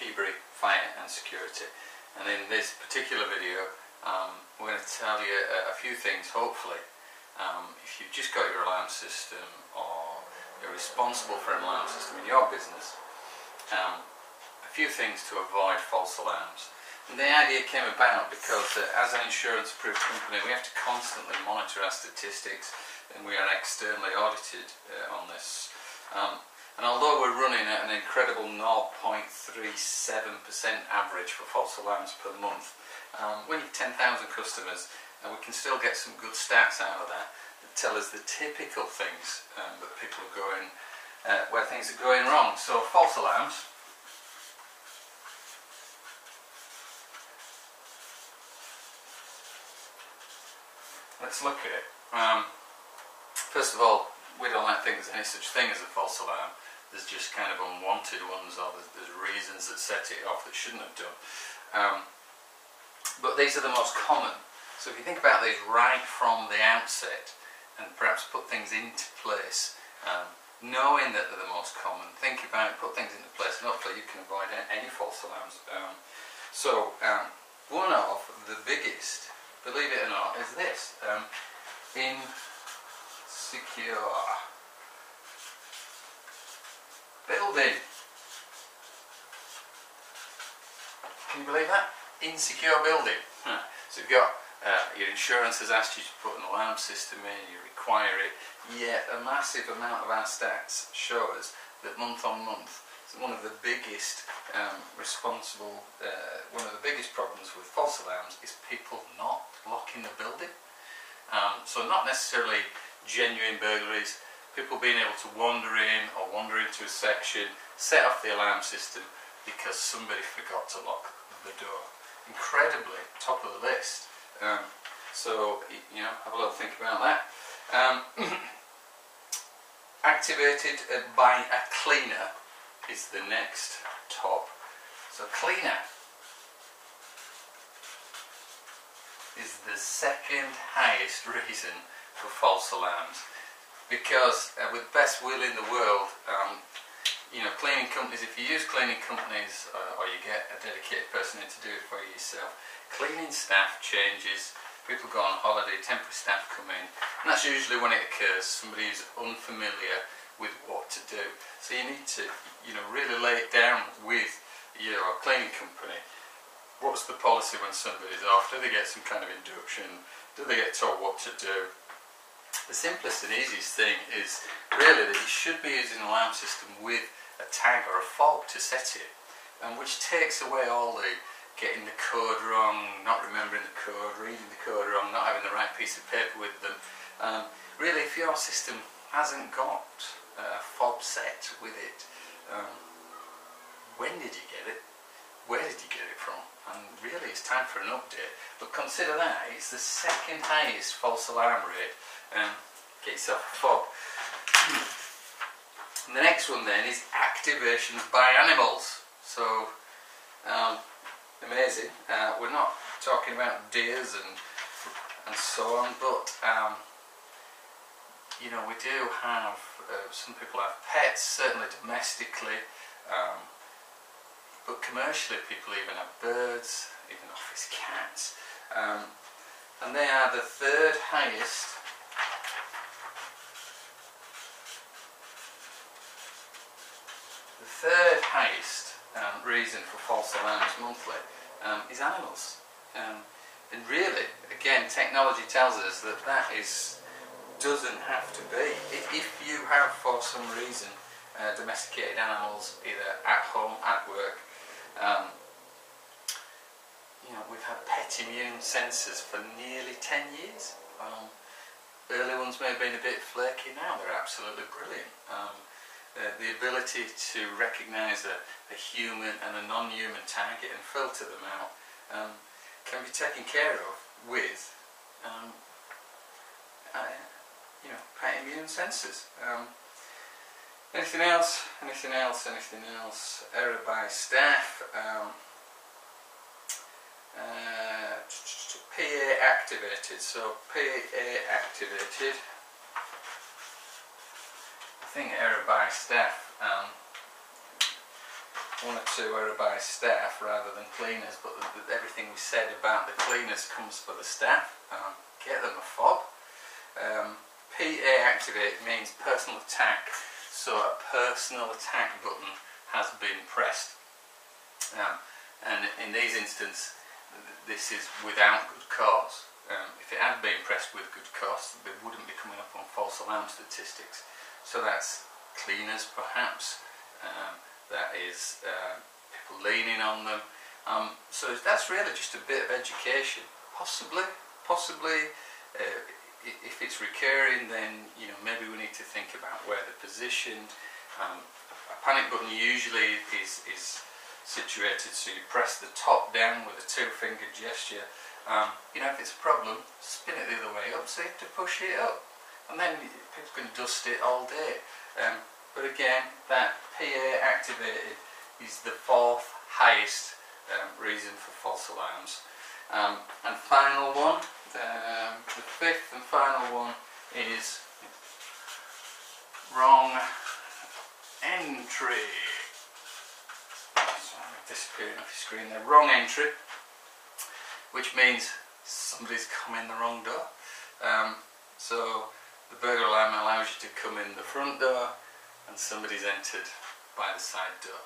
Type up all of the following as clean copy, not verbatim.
Keybury Fire and Security, and in this particular video we're going to tell you a few things. Hopefully if you've just got your alarm system or you're responsible for an alarm system in your business, a few things to avoid false alarms. And the idea came about because as an insurance approved company we have to constantly monitor our statistics, and we are externally audited on this. And although we're running at an incredible 0.37% average for false alarms per month, we have 10,000 customers and we can still get some good stats out of that tell us the typical things that people are going, where things are going wrong. So false alarms. Let's look at it. First of all, we don't think there's any such thing as a false alarm. There's just kind of unwanted ones, or there's reasons that set it off that shouldn't have done. But these are the most common. So if you think about these right from the outset and perhaps put things into place, knowing that they're the most common, think about it, put things into place, and hopefully you can avoid any false alarms. One of the biggest, believe it or not, is this. Insecure building. Can you believe that? Insecure building. So you've got your insurance has asked you to put an alarm system in, you require it, yet a massive amount of our stats show us that month on month, so one of the biggest one of the biggest problems with false alarms is people not locking the building. So not necessarily genuine burglaries, people being able to wander in or wander into a section, set off the alarm system because somebody forgot to lock the door. Incredibly top of the list. So you know, have a little think about that. Activated by a cleaner is the next top. So cleaner is the second highest reason for false alarms, because with best will in the world, you know, cleaning companies, if you use cleaning companies or you get a dedicated person in to do it for you yourself, cleaning staff changes, people go on holiday, temporary staff come in, and that's usually when it occurs, somebody who's unfamiliar with what to do. So you need to, you know, really lay it down with your cleaning company. What's the policy when somebody's off? Do they get some kind of induction? Do they get told what to do? The simplest and easiest thing is really that you should be using an alarm system with a tag or a fob to set it, which takes away all the getting the code wrong, not remembering the code, reading the code wrong, not having the right piece of paper with them. Really, if your system hasn't got a fob set with it, when did you get it? Where did you get it from? And really it's time for an update. But consider that, it's the second highest false alarm rate. Get yourself a fob. And the next one then is activations by animals. So, amazing. We're not talking about deers and so on, but you know, we do have, some people have pets, certainly domestically, but commercially people even have birds, even office cats, and they are the third highest reason for false alarms monthly is animals. And really, again, technology tells us that doesn't have to be. If you have, for some reason, domesticated animals, either at home, at work, you know, we've had pet immune sensors for nearly 10 years. Early ones may have been a bit flaky, now they're absolutely brilliant. The ability to recognise a human and a non-human target and filter them out can be taken care of with you know, pet immune sensors. Anything else? Anything else? Anything else? Error by staff. PA activated. So PA activated. I think error by staff one or two are by staff rather than cleaners, but everything we said about the cleaners comes for the staff. Get them a fob. PA activate means personal attack, so a personal attack button has been pressed. And in these instances, this is without good cause. If it had been pressed with good cause, they wouldn't be coming up on false alarm statistics. So that's cleaners perhaps, that is people leaning on them. So that's really just a bit of education. Possibly, if it's recurring, then maybe we need to think about where they're positioned. A panic button usually is situated so you press the top down with a two-finger gesture. If it's a problem, spin it the other way up, so you have to push it up, and then people can dust it all day. But again, that PA activated is the fourth highest reason for false alarms. And final one, the fifth and final one is wrong entry. Sorry, disappearing off your screen there. Wrong entry, which means somebody's come in the wrong door. So the burglar alarm allows you to come in the front door and somebody's entered by the side door.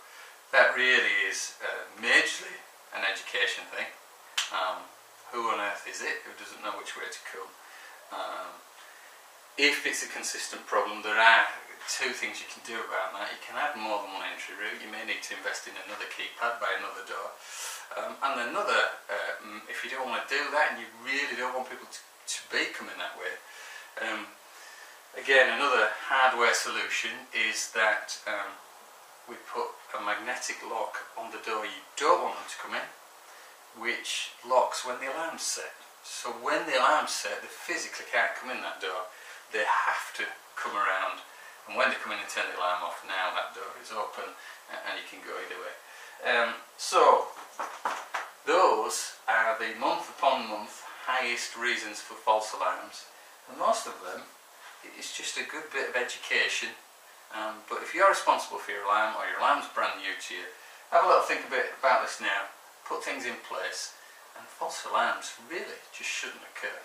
That really is majorly an education thing. Who on earth is it who doesn't know which way to come? If it's a consistent problem, there are two things you can do about that. You can add more than one entry route. You may need to invest in another keypad by another door. And another, if you don't want to do that and you really don't want people to be coming that way, again, another hardware solution is that we put a magnetic lock on the door you don't want them to come in, which locks when the alarm's set. So when the alarm's set, they physically can't come in that door. They have to come around, and when they come in and turn the alarm off, now that door is open and you can go either way. So those are the month upon month highest reasons for false alarms, and most of them it's just a good bit of education. But if you're responsible for your alarm, or your alarm's brand new to you, have a little think a bit about this now, put things in place, and false alarms really just shouldn't occur.